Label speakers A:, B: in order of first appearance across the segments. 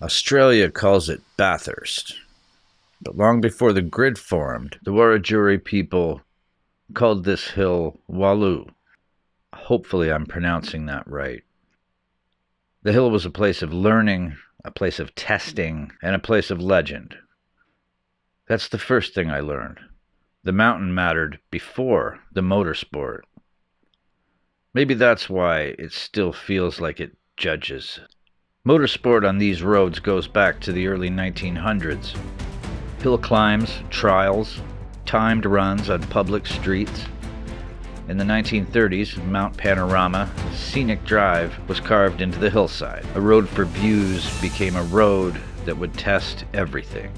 A: Australia calls it Bathurst, but long before the grid formed, the Wiradjuri people called this hill Wahluu. Hopefully I'm pronouncing that right. The hill was a place of learning, a place of testing, and a place of legend. That's the first thing I learned. The mountain mattered before the motorsport. Maybe that's why it still feels like it judges. Motorsport on these roads goes back to the early 1900s. Hill climbs, trials, timed runs on public streets. In the 1930s, Mount Panorama, scenic drive, was carved into the hillside. A road for views became a road that would test everything.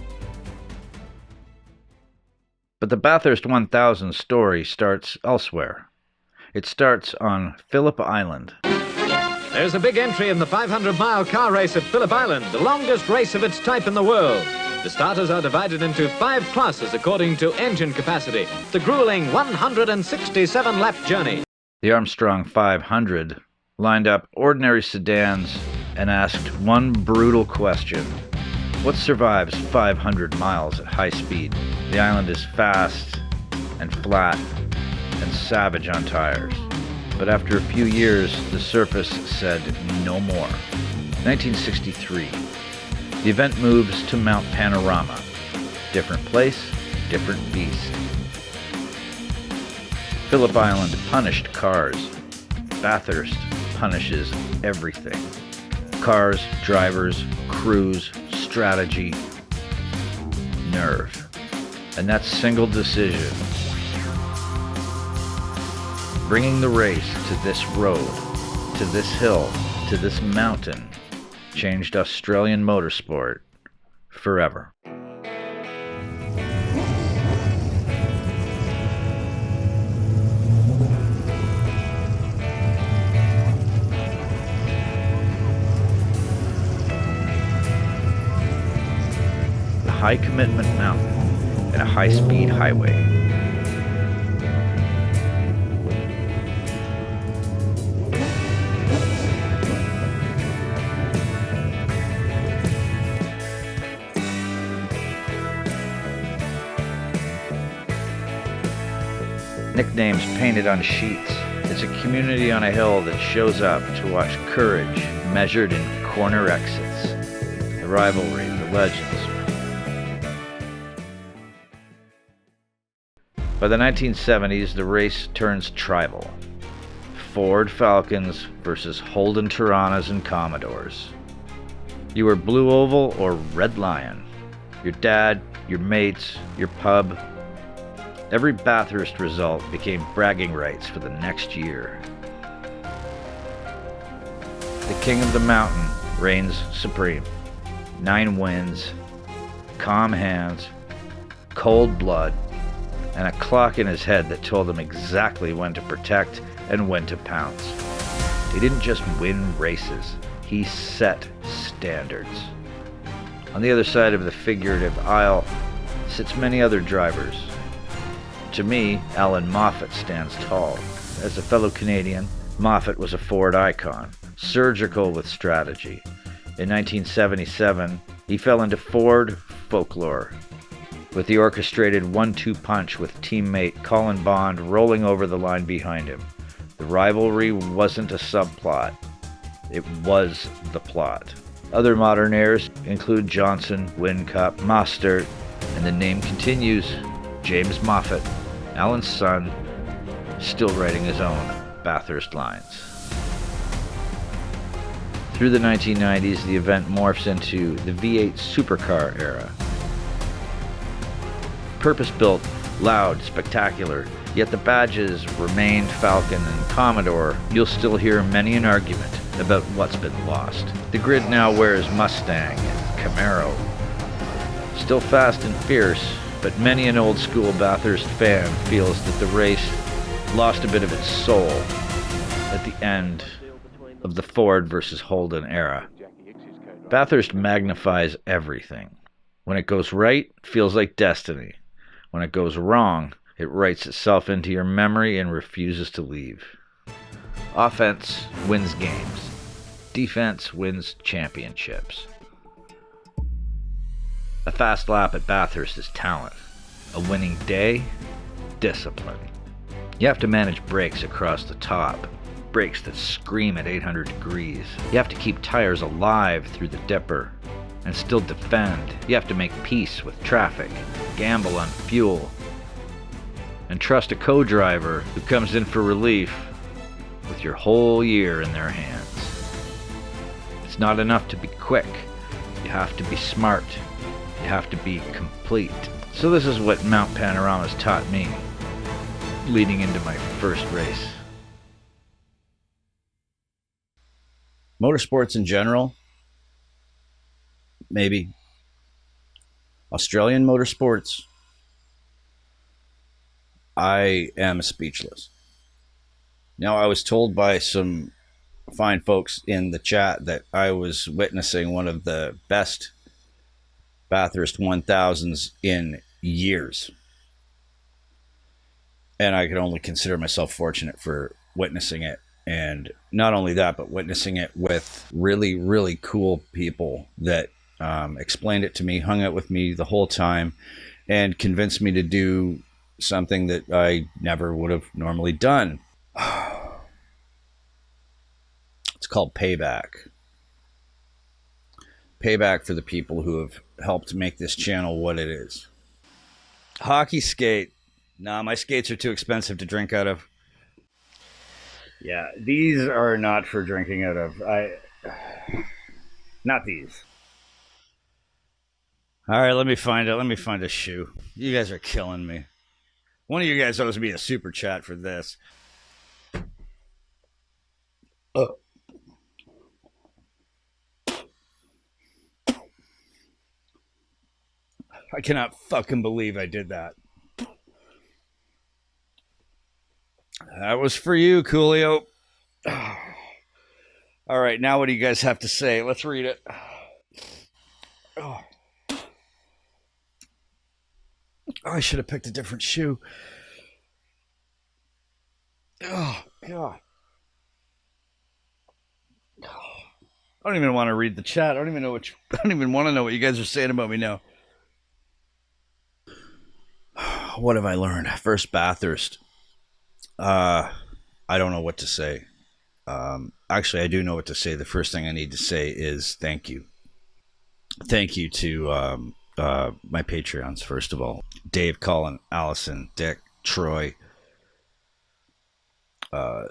A: But the Bathurst 1000 story starts elsewhere. It starts on Phillip Island.
B: There's a big entry in the 500-mile car race at Phillip Island, the longest race of its type in the world. The starters are divided into 5 classes according to engine capacity. The grueling 167-lap journey.
A: The Armstrong 500 lined up ordinary sedans and asked one brutal question. What survives 500 miles at high speed? The island is fast and flat and savage on tires. But after a few years, the surface said no more. 1963. The event moves to Mount Panorama. Different place, different beast. Phillip Island punished cars. Bathurst punishes everything. Cars, drivers, crews, strategy, nerve. And that single decision, bringing the race to this road, to this hill, to this mountain, changed Australian motorsport forever. A high commitment mountain and a high speed highway. Nicknames painted on sheets. It's a community on a hill that shows up to watch courage measured in corner exits. The rivalry, the legends. By the 1970s, the race turns tribal. Ford Falcons versus Holden Toranas and Commodores. You were Blue Oval or Red Lion. Your dad, your mates, your pub. Every Bathurst result became bragging rights for the next year. The king of the mountain reigns supreme. 9 wins, calm hands, cold blood, and a clock in his head that told him exactly when to protect and when to pounce. He didn't just win races, he set standards. On the other side of the figurative aisle sits many other drivers. To me, Allan Moffat stands tall. As a fellow Canadian, Moffat was a Ford icon, surgical with strategy. In 1977, he fell into Ford folklore, with the orchestrated 1-2 punch with teammate Colin Bond rolling over the line behind him. The rivalry wasn't a subplot, it was the plot. Other modern heirs include Johnson, Whincup, Mostert, and the name continues, James Moffat, Allan's son, still writing his own Bathurst lines. Through the 1990s, the event morphs into the V8 supercar era. Purpose-built, loud, spectacular, yet the badges remained Falcon and Commodore. You'll still hear many an argument about what's been lost. The grid now wears Mustang and Camaro. Still fast and fierce, but many an old-school Bathurst fan feels that the race lost a bit of its soul at the end of the Ford versus Holden era. Bathurst magnifies everything. When it goes right, it feels like destiny. When it goes wrong, it writes itself into your memory and refuses to leave. Offense wins games. Defense wins championships. A fast lap at Bathurst is talent. A winning day, discipline. You have to manage brakes across the top, brakes that scream at 800 degrees. You have to keep tires alive through the dipper and still defend. You have to make peace with traffic, gamble on fuel, and trust a co-driver who comes in for relief with your whole year in their hands. It's not enough to be quick. You have to be smart. You have to be complete. So this is what Mount Panorama's taught me, leading into my first race.
C: Motorsports in general, maybe. Australian motorsports, I am speechless. Now, I was told by some fine folks in the chat that I was witnessing one of the best Bathurst 1000s in years. And I could only consider myself fortunate for witnessing it. And not only that, but witnessing it with really, really cool people that explained it to me, hung out with me the whole time, and convinced me to do something that I never would have normally done. It's called payback. Payback for the people who have helped make this channel what it is. Hockey skate. Nah, my skates are too expensive to drink out of. Yeah, these are not for drinking out of. Not these. All right, let me find a shoe. You guys are killing me. One of you guys owes me a super chat for this. I cannot fucking believe I did that. That was for you, Coolio. All right, now what do you guys have to say? Let's read it. Oh, I should have picked a different shoe. Oh, God. I don't even want to read the chat. I don't even want to know what you guys are saying about me now. What have I learned? First Bathurst. I don't know what to say. Actually, I do know what to say. The first thing I need to say is thank you. Thank you to my Patreons, first of all. Dave, Colin, Allison, Dick, Troy,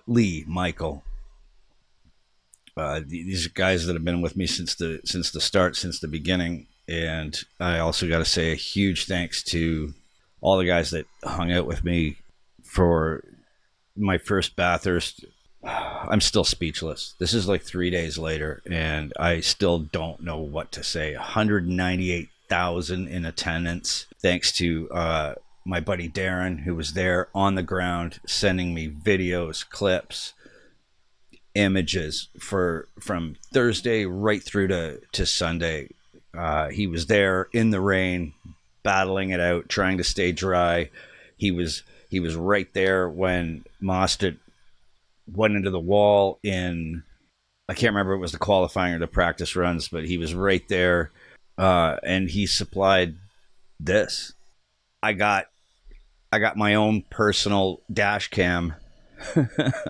C: Lee, Michael. These are guys that have been with me since the start, since the beginning. And I also got to say a huge thanks to all the guys that hung out with me for my first Bathurst. I'm still speechless. This is like 3 days later, and I still don't know what to say. 198,000 in attendance. Thanks to my buddy Darren, who was there on the ground, sending me videos, clips, images from Thursday right through to Sunday. He was there in the rain, battling it out, trying to stay dry. He was right there when Mostert went into the wall in, I can't remember if it was the qualifying or the practice runs, but he was right there, and he supplied this. I got my own personal dash cam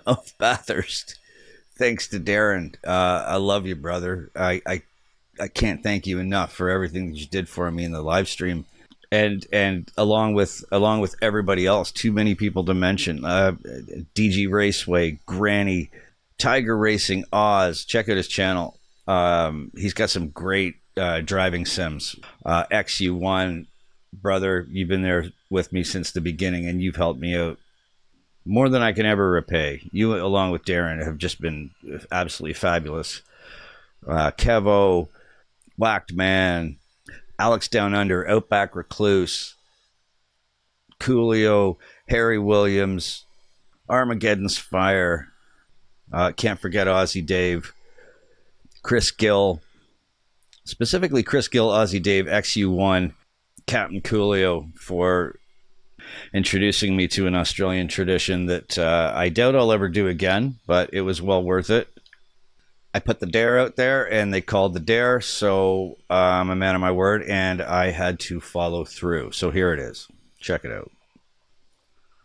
C: of Bathurst, thanks to Darren. I love you, brother. I can't thank you enough for everything that you did for me in the live stream. And along with everybody else, too many people to mention. DG Raceway, Granny, Tiger Racing, Oz. Check out his channel. He's got some great driving sims. XU1, brother, you've been there with me since the beginning, and you've helped me out more than I can ever repay. You, along with Darren, have just been absolutely fabulous. Kevo, Whacked Man, Alex Down Under, Outback Recluse, Coolio, Harry Williams, Armageddon's Fire, can't forget Aussie Dave, Chris Gill, specifically Chris Gill, Aussie Dave, XU1, Captain Coolio for introducing me to an Australian tradition that I doubt I'll ever do again, but it was well worth it. I put the dare out there, and they called the dare, so I'm a man of my word, and I had to follow through. So here it is. Check it out.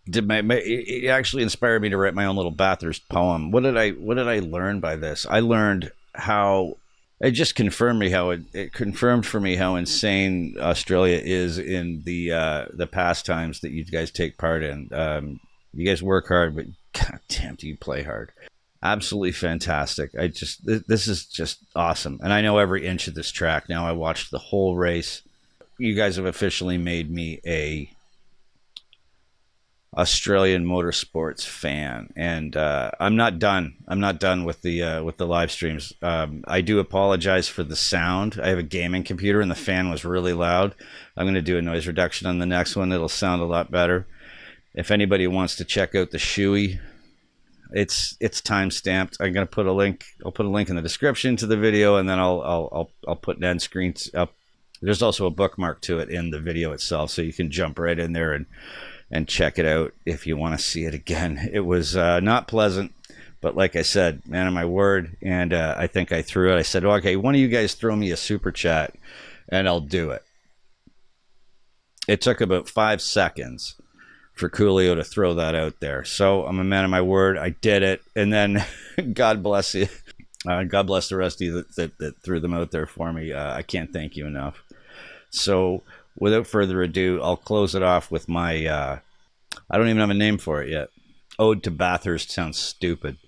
C: It actually inspired me to write my own little Bathurst poem. What did I learn by this? I learned how it just confirmed it confirmed for me how insane Australia is in the pastimes that you guys take part in. You guys work hard, but god damn, do you play hard? Absolutely fantastic. This is just awesome. And I know every inch of this track now. I watched the whole race. You guys have officially made me a Australian motorsports fan, and I'm not done. I'm not done with the live streams. I do apologize for the sound. I have a gaming computer, and the fan was really loud. I'm going to do a noise reduction on the next one. It'll sound a lot better. If anybody wants to check out the Shoey, it's time stamped. I'm gonna put a link. I'll put a link in the description to the video, and then I'll put an end screen up. There's also a bookmark to it in the video itself, so you can jump right in there and check it out if you want to see it again. It was not pleasant, but like I said, man of my word, and I think I threw it. I said, okay, one of you guys throw me a super chat, and I'll do it. It took about 5 seconds for Coolio to throw that out there. So I'm a man of my word. I did it. And then God bless you. God bless the rest of you that threw them out there for me. I can't thank you enough. So without further ado, I'll close it off with my, I don't even have a name for it yet. Ode to Bathurst sounds stupid.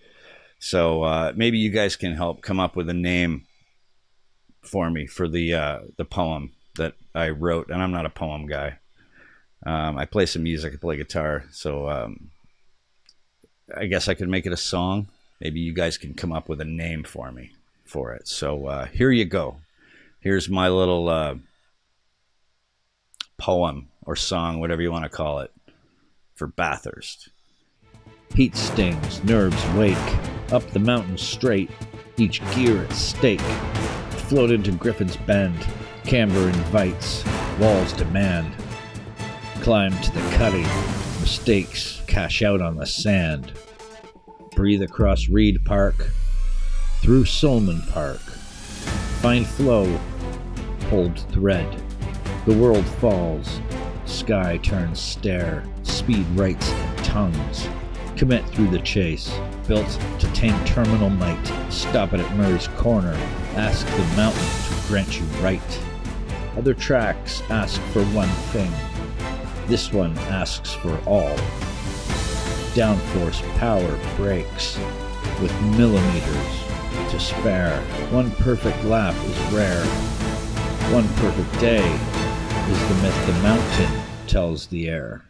C: So maybe you guys can help come up with a name for me for the poem that I wrote. And I'm not a poem guy. I play some music, I play guitar, so I guess I could make it a song. Maybe you guys can come up with a name for me for it. So here you go. Here's my little poem or song, whatever you want to call it, for Bathurst.
A: Heat stings, nerves wake, up the mountain straight, each gear at stake. Float into Griffin's Bend, camber invites, walls demand. Climb to the cutting, mistakes cash out on the sand. Breathe across Reed Park, through Solman Park. Find flow, hold thread. The world falls, sky turns stare, speed rights and tongues. Commit through the chase, built to tame terminal might. Stop it at Murray's Corner, ask the mountain to grant you right. Other tracks ask for one thing. This one asks for all. Downforce power breaks with millimeters to spare. One perfect lap is rare. One perfect day is the myth the mountain tells the air.